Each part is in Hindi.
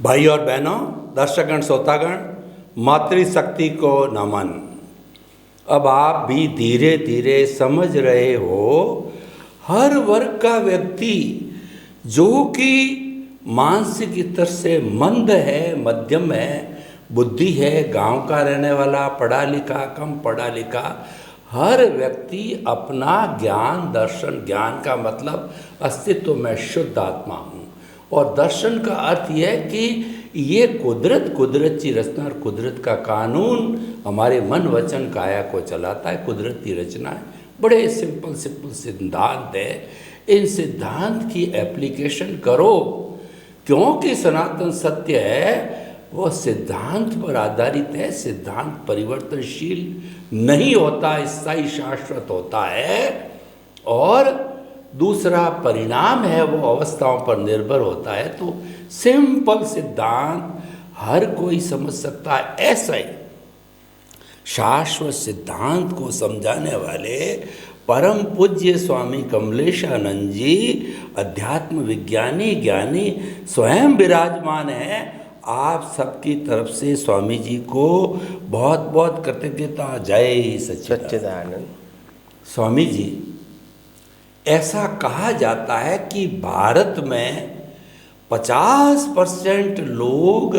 भाई और बहनों, दर्शकगण, श्रोतागण, मातृशक्ति को नमन। अब आप भी धीरे धीरे समझ रहे हो, हर वर्ग का व्यक्ति जो कि मानसिक स्तर से मंद है, मध्यम है, बुद्धि है, गांव का रहने वाला, पढ़ा लिखा, कम पढ़ा लिखा, हर व्यक्ति अपना ज्ञान, दर्शन, ज्ञान का मतलब अस्तित्व में शुद्ध आत्मा हूँ। और दर्शन का अर्थ यह है कि ये कुदरत की रचना और कुदरत का कानून हमारे मन वचन काया को चलाता है। कुदरत की रचना है, बड़े सिंपल सिद्धांत है। इन सिद्धांत की एप्लीकेशन करो, क्योंकि सनातन सत्य है वो सिद्धांत पर आधारित है। सिद्धांत परिवर्तनशील नहीं होता, स्थायी शाश्वत होता है। और दूसरा परिणाम है वो अवस्थाओं पर निर्भर होता है। तो सिंपल सिद्धांत हर कोई समझ सकता है। ऐसा ही शाश्वत सिद्धांत को समझाने वाले परम पूज्य स्वामी कमलेशानंद जी, अध्यात्म विज्ञानी, ज्ञानी स्वयं विराजमान हैं। आप सबकी तरफ से स्वामी जी को बहुत बहुत कृतज्ञता। जय सच्चिदानंद। स्वामी जी, ऐसा कहा जाता है कि भारत में 50% लोग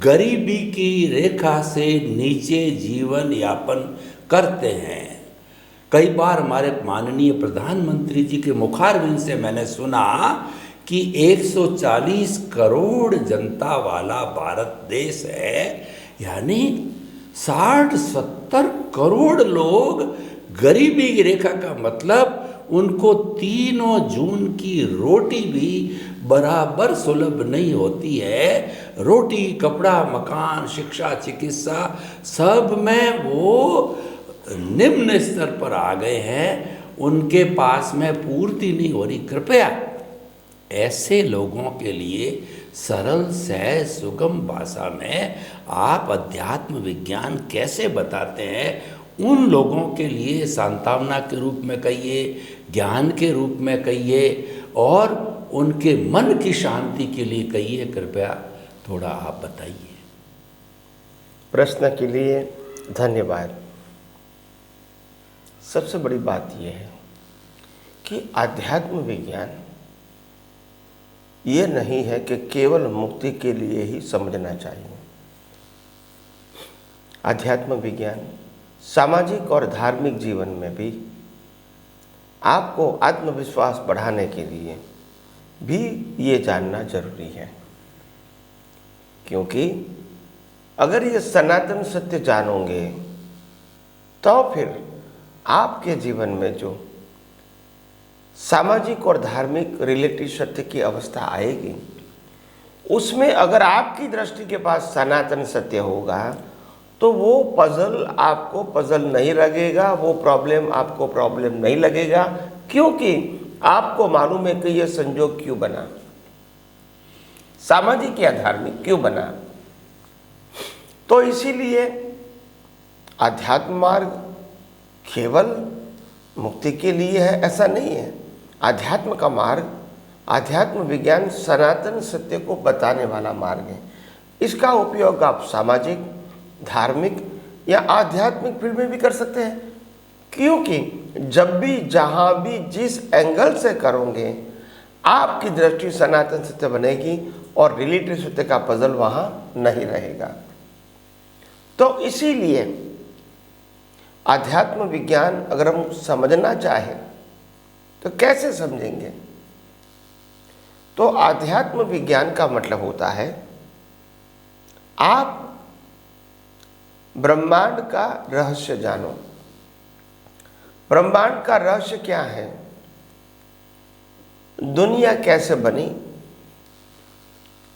गरीबी की रेखा से नीचे जीवन यापन करते हैं। कई बार हमारे माननीय प्रधानमंत्री जी के मुखारविंद से मैंने सुना कि 140 करोड़ जनता वाला भारत देश है, यानी 60-70 करोड़ लोग गरीबी की रेखा का मतलब उनको 3 जून की रोटी भी बराबर सुलभ नहीं होती है। रोटी, कपड़ा, मकान, शिक्षा, चिकित्सा सब में वो निम्न स्तर पर आ गए हैं, उनके पास में पूर्ति नहीं हो रही। कृपया ऐसे लोगों के लिए सरल, सहज, सुगम भाषा में आप अध्यात्म विज्ञान कैसे बताते हैं, उन लोगों के लिए सांत्वना के रूप में कहिए, ज्ञान के रूप में कहिए, और उनके मन की शांति के लिए कहिए। कृपया थोड़ा आप बताइए। प्रश्न के लिए धन्यवाद। सबसे बड़ी बात यह है कि आध्यात्म विज्ञान ये नहीं है कि केवल मुक्ति के लिए ही समझना चाहिए। आध्यात्म विज्ञान सामाजिक और धार्मिक जीवन में भी आपको आत्मविश्वास बढ़ाने के लिए भी ये जानना जरूरी है, क्योंकि अगर ये सनातन सत्य जानोगे तो फिर आपके जीवन में जो सामाजिक और धार्मिक रिलेटिव सत्य की अवस्था आएगी, उसमें अगर आपकी दृष्टि के पास सनातन सत्य होगा तो वो पजल आपको पजल नहीं लगेगा, वो प्रॉब्लम आपको प्रॉब्लम नहीं लगेगा, क्योंकि आपको मालूम है कि यह संयोग क्यों बना, सामाजिक या धार्मिक क्यों बना। तो इसीलिए आध्यात्म मार्ग केवल मुक्ति के लिए है ऐसा नहीं है। आध्यात्म का मार्ग, आध्यात्म विज्ञान सनातन सत्य को बताने वाला मार्ग है। इसका उपयोग आप सामाजिक, धार्मिक या आध्यात्मिक फील्ड में भी कर सकते हैं, क्योंकि जब भी, जहाँ भी, जिस एंगल से करोगे आपकी दृष्टि सनातन सत्य बनेगी और रिलेटिव सत्य का पजल वहाँ नहीं रहेगा। तो इसीलिए आध्यात्म विज्ञान अगर हम समझना चाहें तो कैसे समझेंगे? तो आध्यात्म विज्ञान का मतलब होता है आप ब्रह्मांड का रहस्य जानो। ब्रह्मांड का रहस्य क्या है? दुनिया कैसे बनी,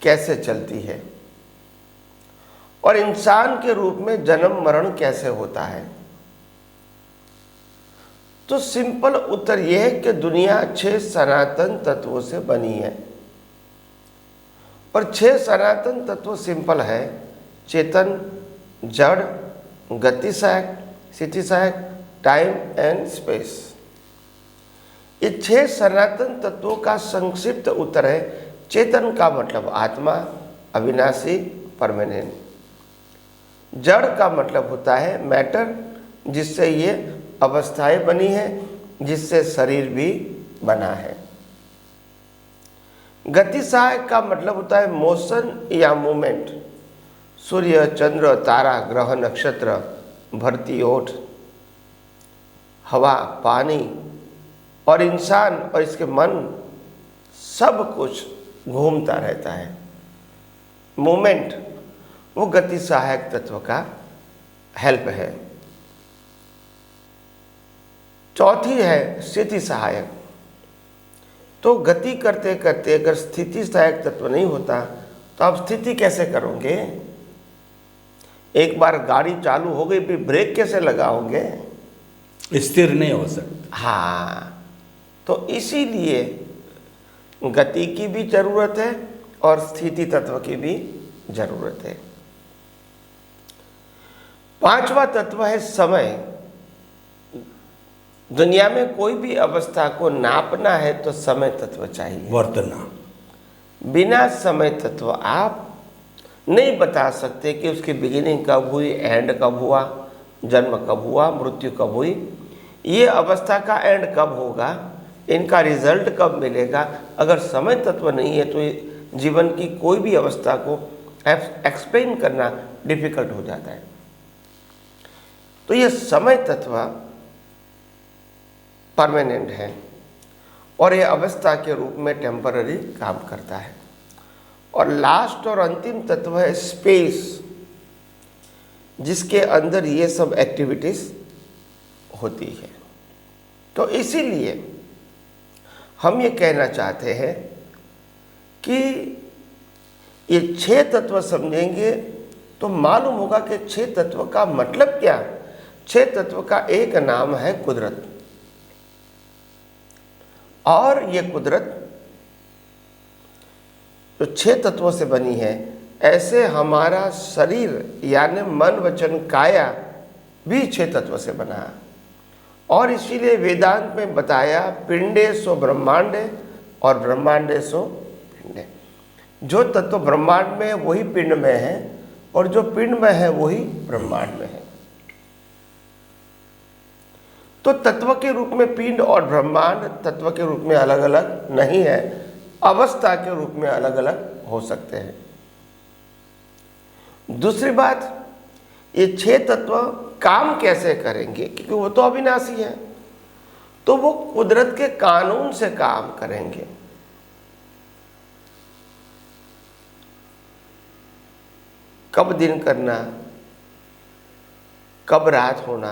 कैसे चलती है, और इंसान के रूप में जन्म मरण कैसे होता है। तो सिंपल उत्तर यह है कि दुनिया 6 सनातन तत्वों से बनी है, और 6 सनातन तत्व सिंपल है: चेतन, जड़, गतिसहायक, स्थितिसहायक, टाइम एंड स्पेस। ये 6 सनातन तत्वों का संक्षिप्त उत्तर है। चेतन का मतलब आत्मा, अविनाशी, परमानेंट। जड़ का मतलब होता है मैटर, जिससे ये अवस्थाएं बनी है, जिससे शरीर भी बना है। गति सहायक का मतलब होता है मोशन या मूवमेंट। सूर्य, चंद्र, तारा, ग्रह, नक्षत्र, भरती ओठ, हवा, पानी और इंसान और इसके मन, सब कुछ घूमता रहता है। मूवमेंट वो गति सहायक तत्व का हेल्प है। चौथी है स्थिति सहायक। तो गति करते करते अगर स्थिति सहायक तत्व नहीं होता तो आप स्थिति कैसे करोगे? एक बार गाड़ी चालू हो गई फिर ब्रेक कैसे लगाओगे? स्थिर नहीं हो सकता। हाँ, तो इसीलिए गति की भी जरूरत है और स्थिति तत्व की भी जरूरत है। पांचवा तत्व है समय। दुनिया में कोई भी अवस्था को नापना है तो समय तत्व चाहिए। वर्तना। बिना समय तत्व आप नहीं बता सकते कि उसकी बिगिनिंग कब हुई, एंड कब हुआ, जन्म कब हुआ, मृत्यु कब हुई, ये अवस्था का एंड कब होगा, इनका रिजल्ट कब मिलेगा। अगर समय तत्व नहीं है तो जीवन की कोई भी अवस्था को एक्सप्लेन करना डिफिकल्ट हो जाता है। तो ये समय तत्व परमानेंट है और ये अवस्था के रूप में टेम्पररी काम करता है। और लास्ट और अंतिम तत्व है स्पेस, जिसके अंदर ये सब एक्टिविटीज होती है। तो इसीलिए हम ये कहना चाहते हैं कि ये 6 तत्व समझेंगे तो मालूम होगा कि 6 तत्व का मतलब क्या। 6 तत्व का एक नाम है कुदरत, और ये कुदरत जो 6 तत्वों से बनी है, ऐसे हमारा शरीर यानी मन, वचन, काया भी 6 तत्व से बना है। और इसीलिए वेदांत में बताया पिंडे सो ब्रह्मांडे और ब्रह्मांडे सो पिंडे। जो तत्व ब्रह्मांड में है वही पिंड में है, और जो पिंड में है वही ब्रह्मांड में है। तो तत्व के रूप में पिंड और ब्रह्मांड तत्व के रूप में अलग अलग नहीं है, अवस्था के रूप में अलग अलग हो सकते हैं। दूसरी बात, ये 6 तत्व काम कैसे करेंगे, क्योंकि वो तो अविनाशी है, तो वो कुदरत के कानून से काम करेंगे। कब दिन करना, कब रात होना,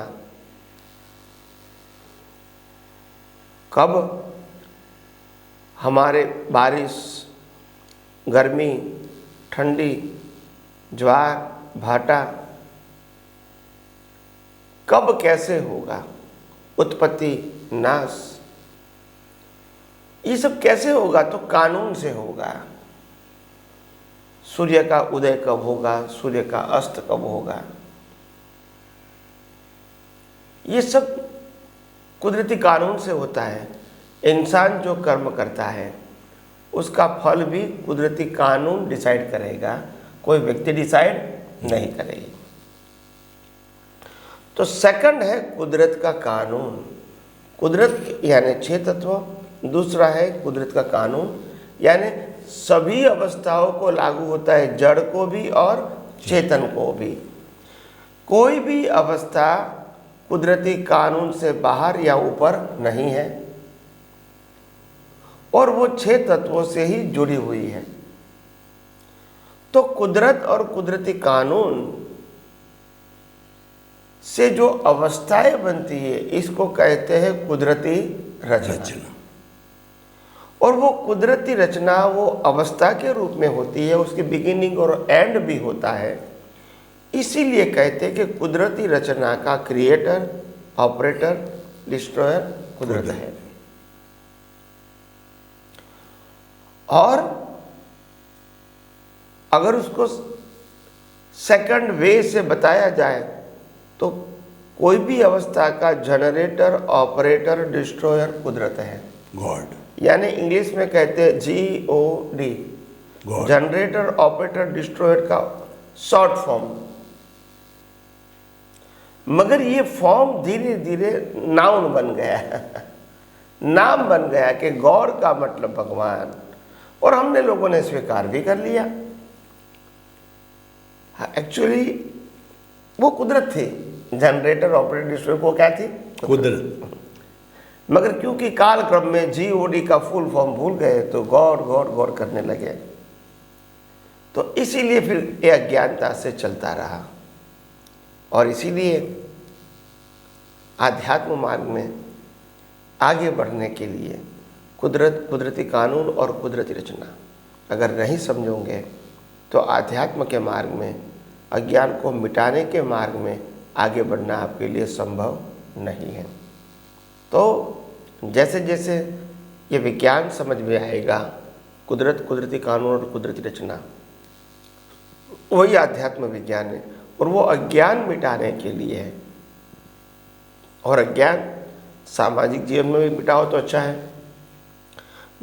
कब हमारे बारिश, गर्मी, ठंडी, ज्वार भाटा कब कैसे होगा, उत्पत्ति, नाश, ये सब कैसे होगा, तो कानून से होगा। सूर्य का उदय कब होगा, सूर्य का अस्त कब होगा, ये सब कुदरती कानून से होता है। इंसान जो कर्म करता है उसका फल भी कुदरती कानून डिसाइड करेगा, कोई व्यक्ति डिसाइड नहीं करेगी। तो सेकंड है कुदरत का कानून। कुदरत यानी 6 तत्व। दूसरा है कुदरत का कानून, यानी सभी अवस्थाओं को लागू होता है, जड़ को भी और चेतन को भी। कोई भी अवस्था कुदरती कानून से बाहर या ऊपर नहीं है, और वो 6 तत्वों से ही जुड़ी हुई है। तो कुदरत और कुदरती कानून से जो अवस्थाएं बनती है इसको कहते हैं कुदरती रचना। और वो कुदरती रचना वो अवस्था के रूप में होती है, उसकी बिगिनिंग और एंड भी होता है। इसीलिए कहते हैं कि कुदरती रचना का क्रिएटर, ऑपरेटर, डिस्ट्रॉयर कुदरत है। और अगर उसको सेकंड वे से बताया जाए तो कोई भी अवस्था का जनरेटर, ऑपरेटर, डिस्ट्रॉयर कुदरत है, गॉड। यानी इंग्लिश में कहते हैं GOD, God. Generator operator destroyer का शॉर्ट फॉर्म। मगर ये फॉर्म धीरे धीरे नाउन बन गया नाम बन गया कि गॉड का मतलब भगवान, और हमने लोगों ने स्वीकार भी कर लिया। एक्चुअली वो कुदरत थी, जनरेटर ऑपरेटर डिस्ट्रॉयर को क्या थी? कुदरत। मगर क्योंकि कालक्रम में GOD का फुल फॉर्म भूल गए तो गॉड गॉड गॉड करने लगे, तो इसीलिए फिर ये अज्ञानता से चलता रहा। और इसीलिए आध्यात्म मार्ग में आगे बढ़ने के लिए कुदरत, कुदरती कानून और कुदरती रचना अगर नहीं समझोगे तो आध्यात्म के मार्ग में, अज्ञान को मिटाने के मार्ग में आगे बढ़ना आपके लिए संभव नहीं है। तो जैसे जैसे ये विज्ञान समझ में आएगा, कुदरत, कुदरती कानून और कुदरती रचना, वही आध्यात्म विज्ञान है, और वो अज्ञान मिटाने के लिए है। और अज्ञान सामाजिक जीवन में भी मिटाओ तो अच्छा है,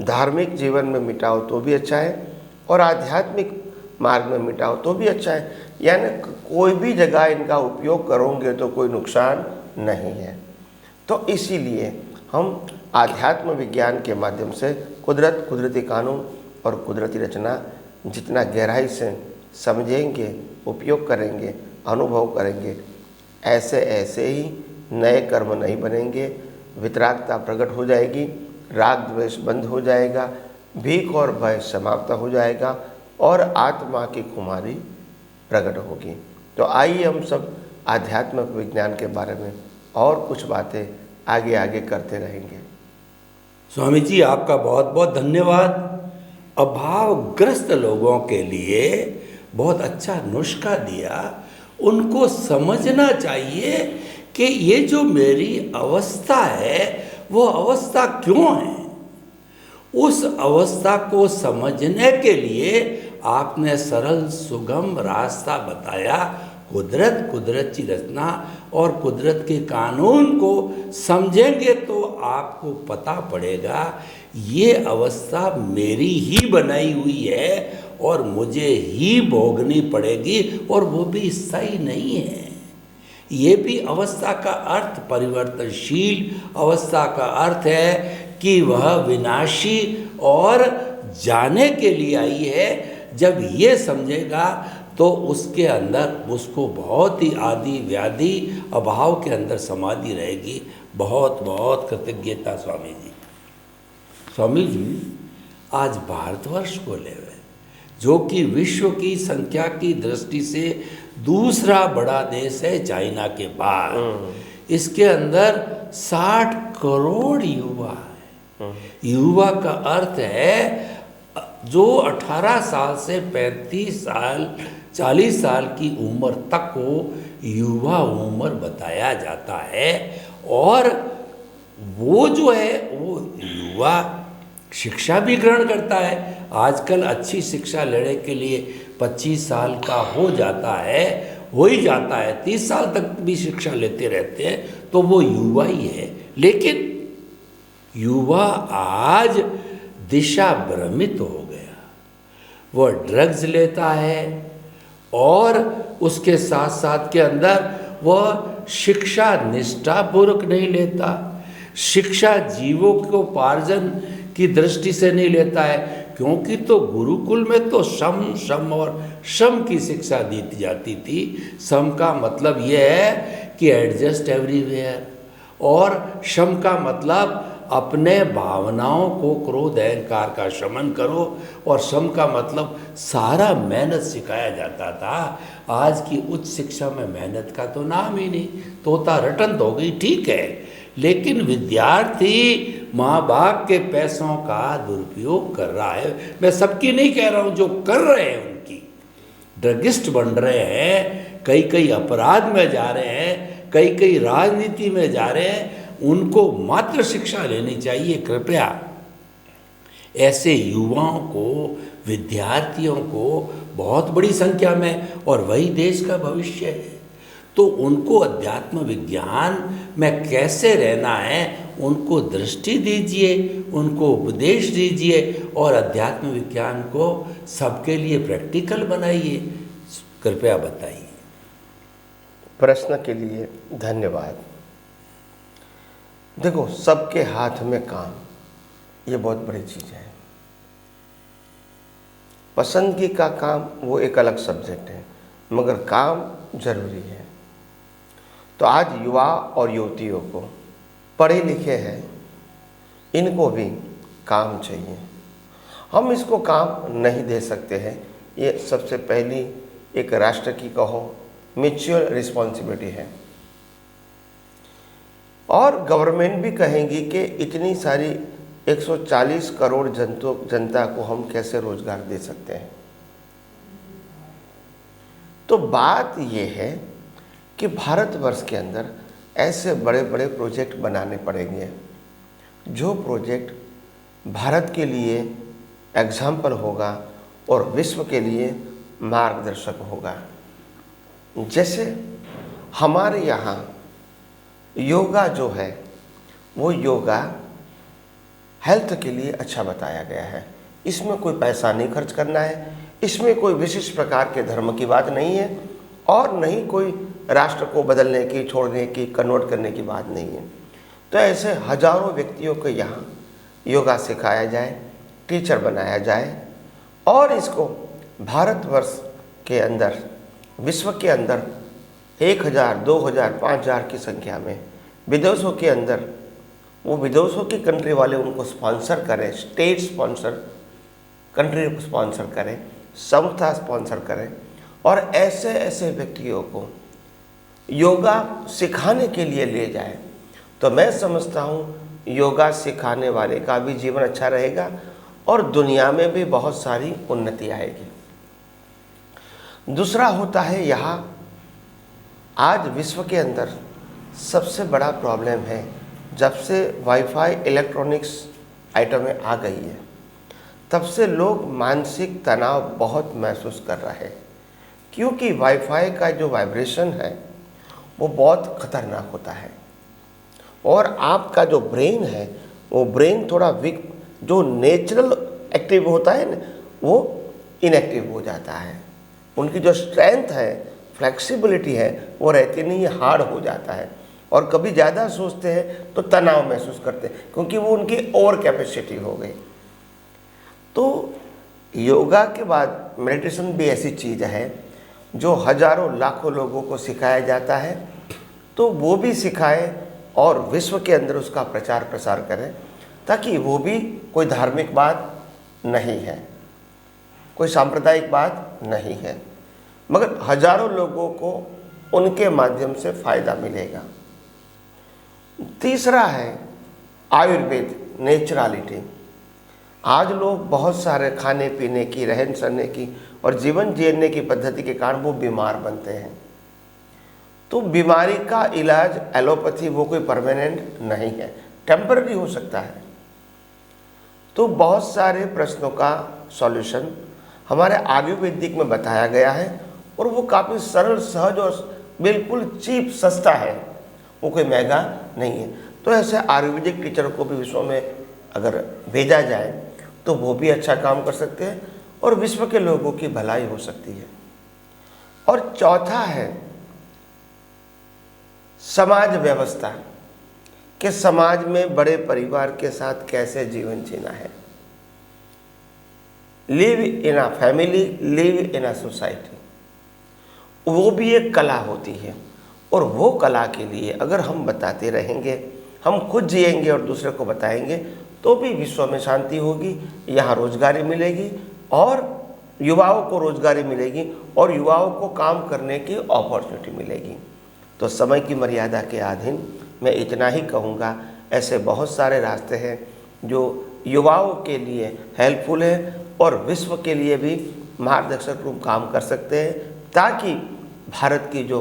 धार्मिक जीवन में मिटाओ तो भी अच्छा है, और आध्यात्मिक मार्ग में मिटाओ तो भी अच्छा है। यानी कोई भी जगह इनका उपयोग करोगे तो कोई नुकसान नहीं है। तो इसीलिए हम आध्यात्म विज्ञान के माध्यम से कुदरत, कुदरती कानून और कुदरती रचना जितना गहराई से समझेंगे, उपयोग करेंगे, अनुभव करेंगे, ऐसे ऐसे ही नए कर्म नहीं बनेंगे, वितरागता प्रकट हो जाएगी, राग द्वेष बंद हो जाएगा, भीख और भय समाप्त हो जाएगा, और आत्मा की खुमारी प्रकट होगी। तो आइए हम सब आध्यात्मिक विज्ञान के बारे में और कुछ बातें आगे आगे करते रहेंगे। स्वामी जी, आपका बहुत बहुत धन्यवाद। अभावग्रस्त लोगों के लिए बहुत अच्छा नुस्खा दिया। उनको समझना चाहिए कि ये जो मेरी अवस्था है वो अवस्था क्यों है। उस अवस्था को समझने के लिए आपने सरल सुगम रास्ता बताया। कुदरत, कुदरत की रचना और कुदरत के कानून को समझेंगे तो आपको पता पड़ेगा ये अवस्था मेरी ही बनाई हुई है और मुझे ही भोगनी पड़ेगी, और वो भी सही नहीं है। ये भी अवस्था का अर्थ परिवर्तनशील अवस्था का अर्थ है कि वह विनाशी और जाने के लिए आई है। जब ये समझेगा तो उसके अंदर उसको बहुत ही आदि व्याधि अभाव के अंदर समाधि रहेगी। बहुत बहुत कृतज्ञता स्वामी जी। स्वामी जी, आज भारतवर्ष को ले हुए, जो कि विश्व की संख्या की दृष्टि से दूसरा बड़ा देश है चाइना के बाद। इसके अंदर 60 करोड़ युवा है। युवा का अर्थ है जो 18 साल से 35 साल 40 साल की उम्र तक को युवा उम्र बताया जाता है। और वो जो है वो युवा शिक्षा भी ग्रहण करता है। आजकल अच्छी शिक्षा लेने के लिए 25 साल का हो जाता है, हो ही जाता है, 30 साल तक भी शिक्षा लेते रहते हैं, तो वो युवा ही है। लेकिन युवा आज दिशा भ्रमित हो गया। वह ड्रग्स लेता है और उसके साथ साथ के अंदर वह शिक्षा निष्ठापूर्वक नहीं लेता। शिक्षा जीवों को पार्जन की दृष्टि से नहीं लेता है, क्योंकि तो गुरुकुल में तो सम और शम की शिक्षा दी जाती थी। सम का मतलब यह है कि एडजस्ट एवरीवेयर, और शम का मतलब अपने भावनाओं को, क्रोध अहंकार का शमन करो, और शम का मतलब सारा मेहनत सिखाया जाता था। आज की उच्च शिक्षा में मेहनत का तो नाम ही नहीं। तोता रटन तो हो गई, ठीक है, लेकिन विद्यार्थी माँ बाप के पैसों का दुरुपयोग कर रहा है। मैं सबकी नहीं कह रहा हूँ, जो कर रहे हैं उनकी। ड्रगिस्ट बन रहे हैं, कई कई अपराध में जा रहे हैं, कई कई राजनीति में जा रहे हैं, उनको मात्र शिक्षा लेनी चाहिए। कृपया ऐसे युवाओं को, विद्यार्थियों को बहुत बड़ी संख्या में, और वही देश का भविष्य है। तो उनको अध्यात्म विज्ञान में कैसे रहना है उनको दृष्टि दीजिए, उनको उपदेश दीजिए और अध्यात्म विज्ञान को सबके लिए प्रैक्टिकल बनाइए। कृपया बताइए। प्रश्न के लिए धन्यवाद। देखो, सबके हाथ में काम, ये बहुत बड़ी चीज़ है। पसंदगी का काम वो एक अलग सब्जेक्ट है, मगर काम जरूरी है। तो आज युवा और युवतियों को, पढ़े लिखे हैं, इनको भी काम चाहिए। हम इसको काम नहीं दे सकते हैं, ये सबसे पहली एक राष्ट्र की कहो म्यूचुअल रिस्पॉन्सिबिलिटी है। और गवर्नमेंट भी कहेंगी कि इतनी सारी 140 करोड़ जनता को हम कैसे रोजगार दे सकते हैं। तो बात यह है कि भारतवर्ष के अंदर ऐसे बड़े बड़े प्रोजेक्ट बनाने पड़ेंगे जो प्रोजेक्ट भारत के लिए एग्जाम्पल होगा और विश्व के लिए मार्गदर्शक होगा। जैसे हमारे यहाँ योगा जो है वो योगा हेल्थ के लिए अच्छा बताया गया है। इसमें कोई पैसा नहीं खर्च करना है, इसमें कोई विशिष्ट प्रकार के धर्म की बात नहीं है और नहीं कोई राष्ट्र को बदलने की, छोड़ने की, कन्वर्ट करने की बात नहीं है। तो ऐसे हजारों व्यक्तियों को यहाँ योगा सिखाया जाए, टीचर बनाया जाए और इसको भारतवर्ष के अंदर, विश्व के अंदर 1000, 2000, 5000 की संख्या में, विदेशों के अंदर वो विदेशों की कंट्री वाले उनको स्पॉन्सर करें, स्टेट स्पॉन्सर, कंट्री स्पॉन्सर करें, संस्था स्पॉन्सर करें और ऐसे ऐसे व्यक्तियों को योगा सिखाने के लिए ले जाए। तो मैं समझता हूँ योगा सिखाने वाले का भी जीवन अच्छा रहेगा और दुनिया में भी बहुत सारी उन्नति आएगी। दूसरा होता है यहाँ आज विश्व के अंदर सबसे बड़ा प्रॉब्लम है, जब से वाईफाई इलेक्ट्रॉनिक्स आइटमें आ गई है तब से लोग मानसिक तनाव बहुत महसूस कर रहे हैं, क्योंकि वाईफाई का जो वाइब्रेशन है वो बहुत खतरनाक होता है और आपका जो ब्रेन है वो ब्रेन थोड़ा वीक, जो नेचुरल एक्टिव होता है ना वो इनएक्टिव हो जाता है। उनकी जो स्ट्रेंथ है, फ्लेक्सिबिलिटी है वो रहती नहीं, ये हार्ड हो जाता है और कभी ज़्यादा सोचते हैं तो तनाव महसूस करते हैं क्योंकि वो उनकी ओवर कैपेसिटी हो गई। तो योगा के बाद मेडिटेशन भी ऐसी चीज़ है जो हजारों लाखों लोगों को सिखाया जाता है, तो वो भी सिखाए और विश्व के अंदर उसका प्रचार प्रसार करें, ताकि वो भी कोई धार्मिक बात नहीं है, कोई सांप्रदायिक बात नहीं है, मगर हजारों लोगों को उनके माध्यम से फायदा मिलेगा। तीसरा है आयुर्वेद, नेचुरलिटी। आज लोग बहुत सारे खाने पीने की, रहन सहने की और जीवन जीने की पद्धति के कारण वो बीमार बनते हैं। तो बीमारी का इलाज एलोपैथी वो कोई परमानेंट नहीं है, टेम्पररी हो सकता है। तो बहुत सारे प्रश्नों का सॉल्यूशन हमारे आयुर्वेदिक में बताया गया है और वो काफ़ी सरल, सहज और बिल्कुल चीप, सस्ता है, वो कोई महंगा नहीं है। तो ऐसे आयुर्वेदिक टीचर को भी विश्व में अगर भेजा जाए तो वो भी अच्छा काम कर सकते हैं और विश्व के लोगों की भलाई हो सकती है। और चौथा है समाज व्यवस्था, कि समाज में बड़े परिवार के साथ कैसे जीवन जीना है। Live in a family, live in a society, वो भी एक कला होती है और वो कला के लिए अगर हम बताते रहेंगे, हम खुद जिएंगे और दूसरे को बताएंगे, तो भी विश्व में शांति होगी, यहाँ रोजगारी मिलेगी और युवाओं को रोजगारी मिलेगी और युवाओं को काम करने की अपॉर्चुनिटी मिलेगी। तो समय की मर्यादा के अधीन मैं इतना ही कहूँगा, ऐसे बहुत सारे रास्ते हैं जो युवाओं के लिए हेल्पफुल है और विश्व के लिए भी मार्गदर्शक रूप काम कर सकते हैं, ताकि भारत की जो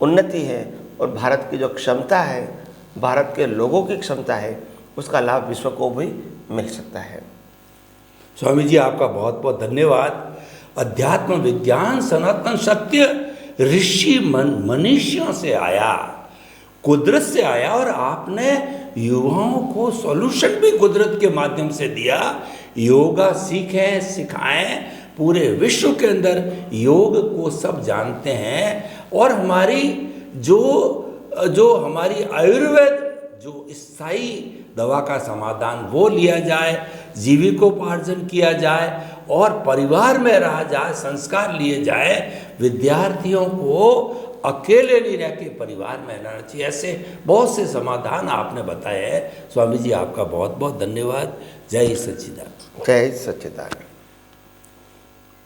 उन्नति है और भारत की जो क्षमता है, भारत के लोगों की क्षमता है, उसका लाभ विश्व को भी मिल सकता है। स्वामी जी, आपका बहुत बहुत धन्यवाद। अध्यात्म विज्ञान सनातन सत्य ऋषि मनीषियों से आया, कुदरत से आया, और आपने युवाओं को सॉल्यूशन भी कुदरत के माध्यम से दिया। योगा सीखें, सिखाएं। पूरे विश्व के अंदर योग को सब जानते हैं, और हमारी जो हमारी आयुर्वेद जो स्थायी दवा का समाधान वो लिया जाए, जीविकोपार्जन किया जाए और परिवार में रहा जाए, संस्कार लिए जाए। विद्यार्थियों को अकेले नहीं रह के परिवार में रहना चाहिए। ऐसे बहुत से समाधान आपने बताए हैं। स्वामी जी, आपका बहुत बहुत धन्यवाद। जय सच्चिदानंद। जय सच्चिदानंद।